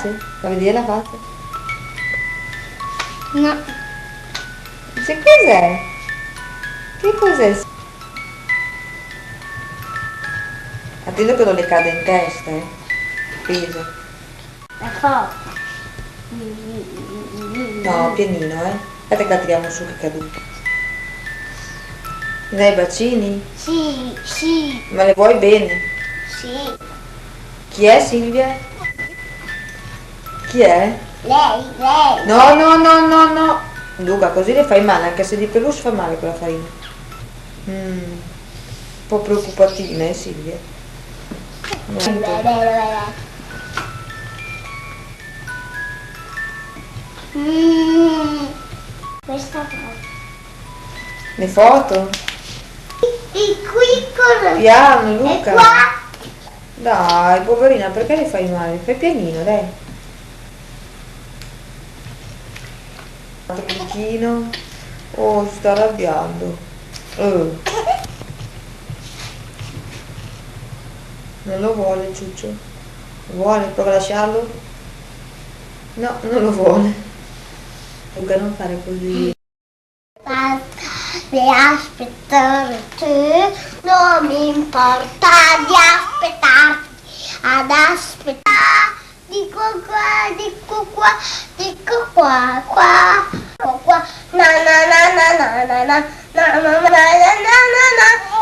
piace? Fa vedere la faccia? No. Dice cos'è? Che cos'è? Attento che non le cade in testa, peso. La foto. No, pianino, Aspetta che la tiriamo su che è caduta. Mi dai i bacini? Sì, sì, Ma le vuoi bene? sì. Chi è Silvia? Chi è? Lei. No, no, no, no, no. Luca, così le fai male, anche se di peluche fa male quella farina. Un po' preoccupatina, Silvia? Molto. Questa foto. Le foto? E qui cosa? Piano, E Luca. qua? Dai, poverina, perché le fai male? Fai pianino, dai. Un pochino. Oh, si sta arrabbiando. Non lo vuole Ciuccio? Vuole? Prova a lasciarlo? No, non lo vuole. Luca, non fare così. Basta di aspettare te, non mi importa di aspettarti, ad aspettare, dico qua, dico qua, dico qua, qua, qua, na na na na na na na na na na na na na na.